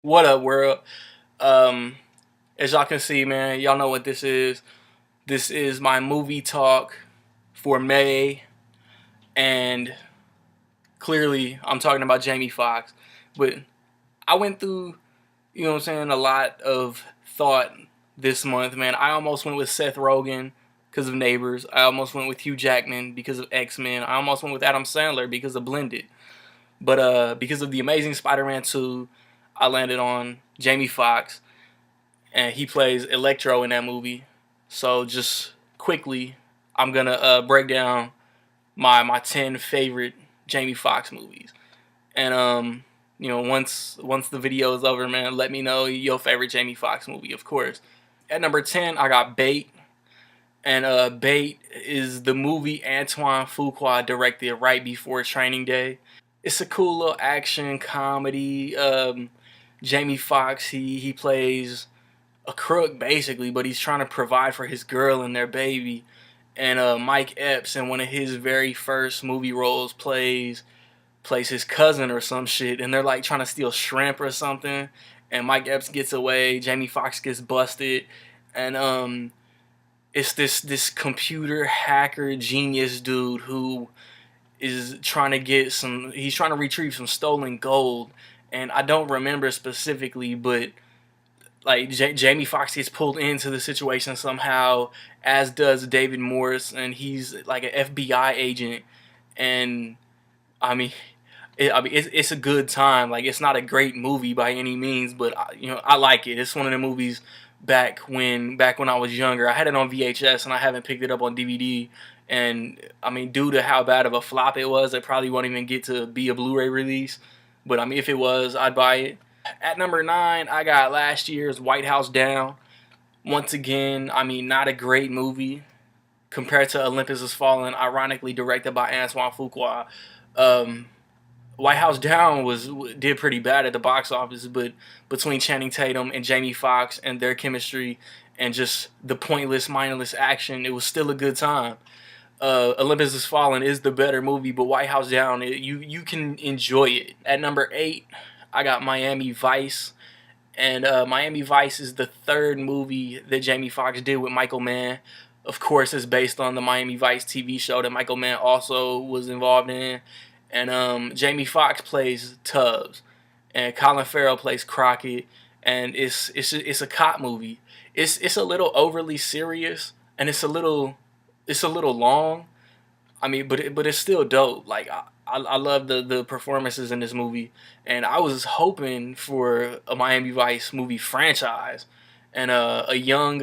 What up, world? Um, as y'all can see, man, y'all know what this is. This is my movie talk for May, and clearly I'm talking about Jamie Foxx. But I went through, what I'm saying, a lot of thought this month, man. I almost went with Seth Rogen because of Neighbors. I almost went with Hugh Jackman because of X-Men. I almost went with Adam Sandler because of Blended. But because of The Amazing Spider-Man 2, I landed on Jamie Foxx, and he plays Electro in that movie. So just quickly, I'm gonna break down my 10 favorite Jamie Foxx movies, and once the video is over, man, let me know your favorite Jamie Foxx movie, of course. At number 10, I got Bait, and Bait is the movie Antoine Fuqua directed right before Training Day. It's a cool little action comedy. Jamie Foxx, he plays a crook basically, but he's trying to provide for his girl and their baby. And Mike Epps, in one of his very first movie roles, plays his cousin or some shit, and they're like trying to steal shrimp or something. And Mike Epps gets away. Jamie Foxx gets busted, and it's this computer hacker genius dude who is trying to get some. He's trying to retrieve some stolen gold, and I don't remember specifically, but like Jamie Foxx gets pulled into the situation somehow, as does David Morse, and he's like an FBI agent. And I mean, it's a good time. Like, it's not a great movie by any means, but I like it. It's one of the movies back when I was younger. I had it on VHS and I haven't picked it up on DVD. And I mean, due to how bad of a flop it was, it probably won't even get to be a Blu-ray release. But I mean, if it was, I'd buy it. At number 9, I got last year's White House Down. Once again, I mean, not a great movie compared to Olympus Has Fallen, ironically directed by Antoine Fuqua. Um, White House Down did pretty bad at the box office, but between Channing Tatum and Jamie Foxx and their chemistry and just the pointless, mindless action, it was still a good time. Olympus Has Fallen is the better movie, but White House Down, you can enjoy it. At number 8, I got Miami Vice, and Miami Vice is the third movie that Jamie Foxx did with Michael Mann. Of course, it's based on the Miami Vice TV show that Michael Mann also was involved in. And Jamie Foxx plays Tubbs, and Colin Farrell plays Crockett, and it's a cop movie. It's a little overly serious, and it's a little long. I mean, but it's still dope. Like, I love the performances in this movie, and I was hoping for a Miami Vice movie franchise, and a young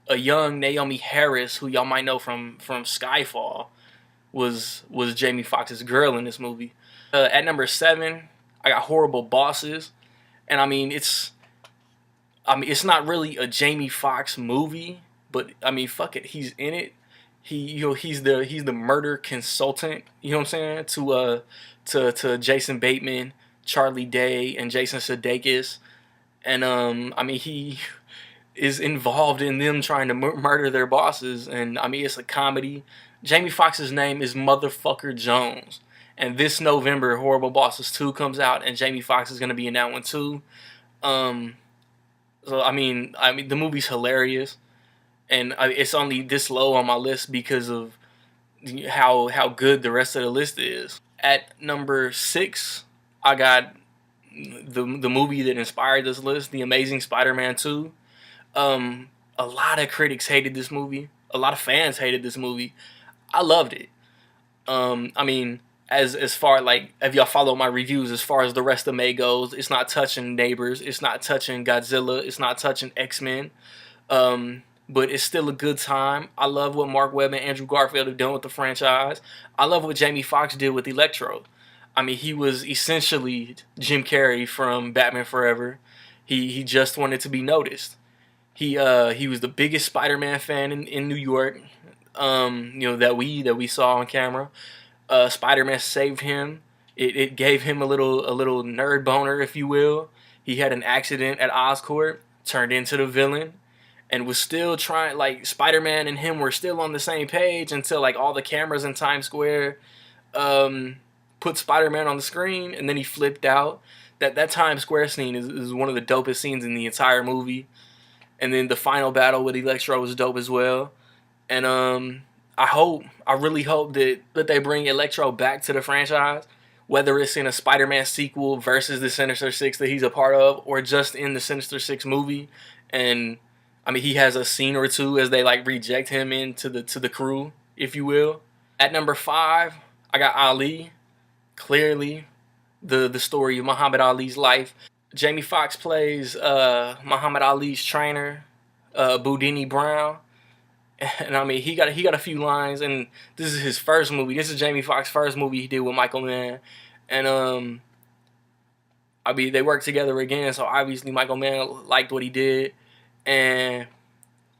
Naomi Harris, who y'all might know from Skyfall, was Jamie Foxx's girl in this movie. At number 7, I got Horrible Bosses, and I mean it's not really a Jamie Foxx movie, but I mean, fuck it, he's in it. He's the murder consultant. You know what I'm saying, to Jason Bateman, Charlie Day, and Jason Sudeikis, and I mean, he is involved in them trying to murder their bosses, and I mean, it's a comedy. Jamie Foxx's name is Motherfucker Jones, and this November, Horrible Bosses 2 comes out, and Jamie Foxx is gonna be in that one too. Um, so I mean, the movie's hilarious, and it's only this low on my list because of how good the rest of the list is. At number 6, I got the movie that inspired this list, The Amazing Spider-Man 2. A lot of critics hated this movie. A lot of fans hated this movie. I loved it. I mean, as far, like, if y'all follow my reviews, as far as the rest of May goes, it's not touching Neighbors, it's not touching Godzilla, it's not touching X-Men. But it's still a good time. I love what Mark Webb and Andrew Garfield have done with the franchise. I love what Jamie Foxx did with Electro. I mean, he was essentially Jim Carrey from Batman Forever. He just wanted to be noticed. He was the biggest Spider-Man fan in New York. That we saw on camera. Spider-Man saved him. It gave him a little nerd boner, if you will. He had an accident at Oscorp, turned into the villain, and was still trying. Like, Spider-Man and him were still on the same page until, like, all the cameras in Times Square um, put Spider-Man on the screen, and then he flipped out. That Times Square scene is one of the dopest scenes in the entire movie. And then the final battle with Electro was dope as well. And I really hope that they bring Electro back to the franchise, whether it's in a Spider-Man sequel versus the Sinister Six that he's a part of, or just in the Sinister Six movie. And I mean, he has a scene or two as they like reject him into the crew, if you will. At number 5, I got Ali. Clearly, the story of Muhammad Ali's life. Jamie Foxx plays Muhammad Ali's trainer, Boudini Brown. And I mean, he got a few lines, and this is his first movie. This is Jamie Foxx's first movie he did with Michael Mann, and I mean, they worked together again. So obviously, Michael Mann liked what he did, and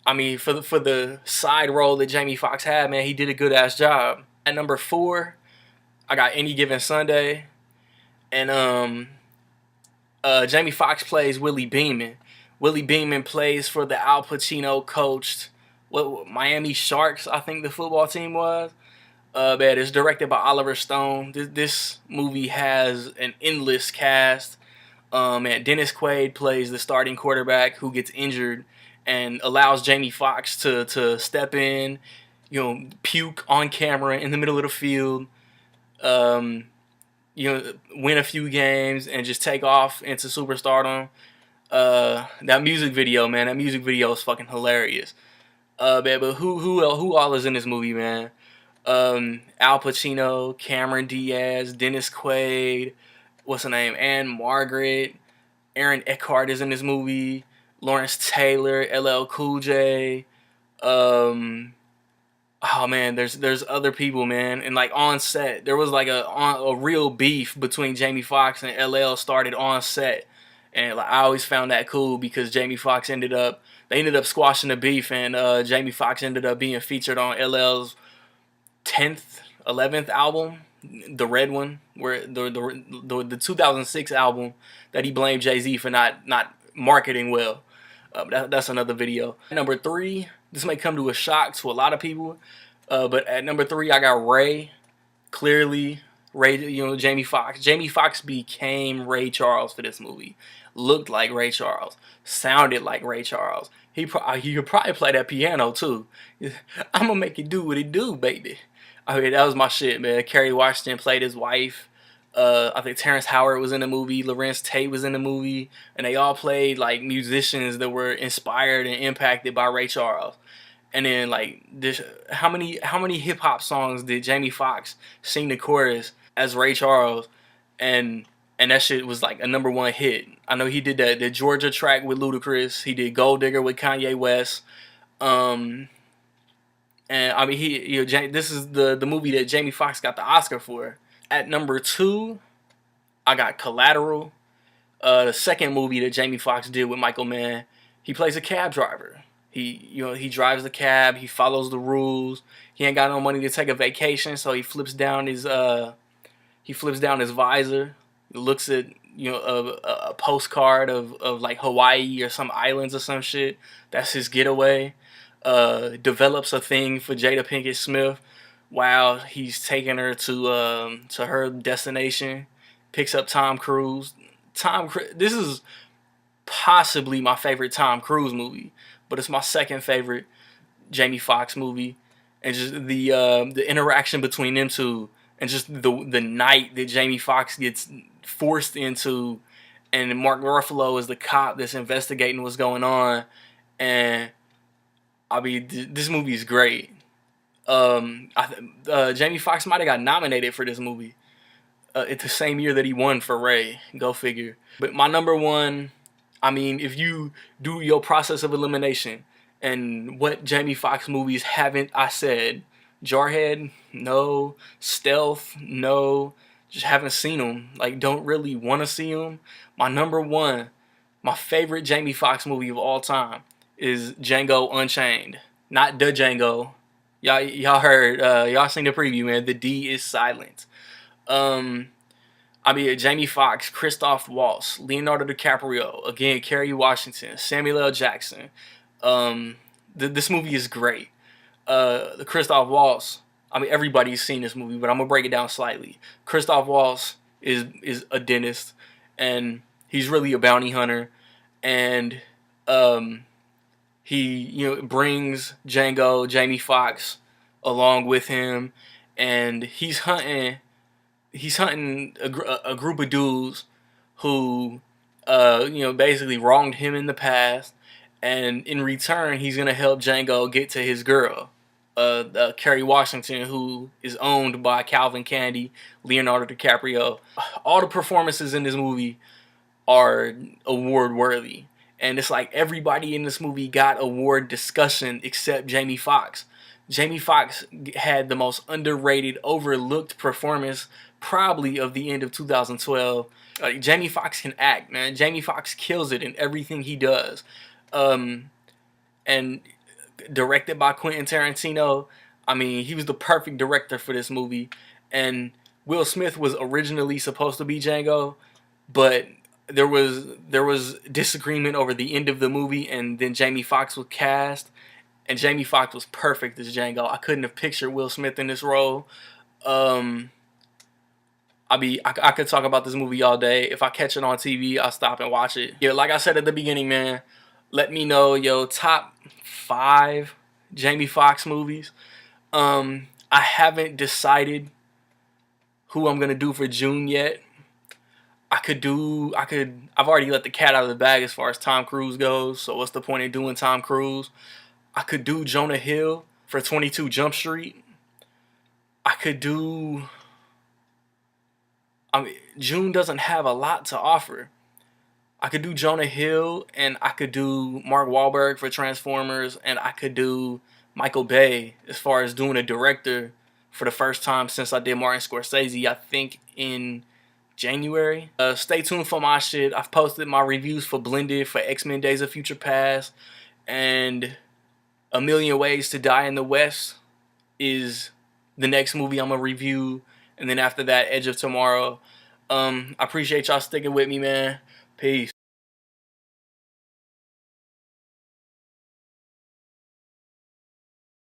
I mean, for the side role that Jamie Foxx had, man, he did a good ass job. At number 4, I got Any Given Sunday, and Jamie Foxx plays Willie Beeman. Willie Beeman plays for the Al Pacino coached Miami Sharks, I think the football team was. But it's directed by Oliver Stone. This movie has an endless cast. And Dennis Quaid plays the starting quarterback who gets injured and allows Jamie Foxx to step in, puke on camera in the middle of the field, win a few games and just take off into superstardom. That music video, man, is fucking hilarious. But who all is in this movie, man? Al Pacino, Cameron Diaz, Dennis Quaid, what's her name? Anne Margaret, Aaron Eckhart is in this movie. Lawrence Taylor, LL Cool J. Oh man, there's other people, man. And like on set, there was like a real beef between Jamie Foxx and LL started on set. And like, I always found that cool because Jamie Foxx ended up squashing the beef, and Jamie Foxx ended up being featured on LL's 10th, 11th album, the red one, where the 2006 album that he blamed Jay-Z for not marketing well. That's another video. Number 3, this may come to a shock to a lot of people, but at number 3 I got Ray. Clearly, Ray, Jamie Foxx. Jamie Foxx became Ray Charles for this movie. Looked like Ray Charles. Sounded like Ray Charles. He could probably play that piano too. I'm gonna make it do what it do, baby. I mean, that was my shit, man. Kerry Washington played his wife. I think Terrence Howard was in the movie. Lorenz Tate was in the movie, and they all played like musicians that were inspired and impacted by Ray Charles. And then like this, how many hip hop songs did Jamie Foxx sing the chorus as Ray Charles, and that shit was like a number 1 hit. I know he did the Georgia track with Ludacris. He did Gold Digger with Kanye West. And I mean, this is the movie that Jamie Foxx got the Oscar for. At number 2, I got Collateral, the second movie that Jamie Foxx did with Michael Mann. He plays a cab driver. He drives the cab. He follows the rules. He ain't got no money to take a vacation, so he flips down his visor. He looks at a postcard of like Hawaii or some islands or some shit. That's his getaway. Develops a thing for Jada Pinkett Smith while he's taking her to her destination. Picks up Tom Cruise. This is possibly my favorite Tom Cruise movie, but it's my second favorite Jamie Foxx movie. And just the interaction between them two, and just the night that Jamie Foxx gets forced into, and Mark Ruffalo is the cop that's investigating what's going on. And I mean, this movie is great. Jamie Foxx might have got nominated for this movie. It's the same year that he won for Ray. Go figure. But my number 1, I mean, if you do your process of elimination and what Jamie Foxx movies haven't I said? Jarhead? No. Stealth? No. Just haven't seen them. Like, don't really want to see them. My number 1, my favorite Jamie Foxx movie of all time is Django Unchained. Not the Django. Y'all heard, y'all seen the preview, man. The D is silent. I mean, Jamie Foxx, Christoph Waltz, Leonardo DiCaprio, again, Kerry Washington, Samuel L. Jackson. This movie is great. The Christoph Waltz, I mean, everybody's seen this movie, but I'm gonna break it down slightly. Christoph Waltz is a dentist, and he's really a bounty hunter, and um, he brings Django, Jamie Foxx, along with him, and he's hunting a group of dudes who basically wronged him in the past, and in return he's gonna help Django get to his girl, Kerry Washington, who is owned by Calvin Candy, Leonardo DiCaprio. All the performances in this movie are award worthy, and it's like everybody in this movie got award discussion except Jamie Foxx. Jamie Foxx had the most underrated, overlooked performance probably of the end of 2012. Jamie Foxx can act, man. Jamie Foxx kills it in everything he does. And directed by Quentin Tarantino. I mean, he was the perfect director for this movie. And Will Smith was originally supposed to be Django, but there was disagreement over the end of the movie, and then Jamie Foxx was cast, and Jamie Foxx was perfect as Django. I couldn't have pictured Will Smith in this role. Um, I could talk about this movie all day. If I catch it on TV, I'll stop and watch it. Yeah, like I said at the beginning, man, let me know your top 5 Jamie Foxx movies. I haven't decided who I'm gonna do for June yet. I've already let the cat out of the bag as far as Tom Cruise goes, so what's the point in doing Tom Cruise? I could do Jonah Hill for 22 Jump Street. I could do, I mean, June doesn't have a lot to offer. I could do Jonah Hill, and I could do Mark Wahlberg for Transformers, and I could do Michael Bay as far as doing a director for the first time since I did Martin Scorsese, I think in January. Stay tuned for my shit. I've posted my reviews for Blended, for X-Men Days of Future Past, and A Million Ways to Die in the West is the next movie I'm going to review. And then after that, Edge of Tomorrow. I appreciate y'all sticking with me, man. Peace.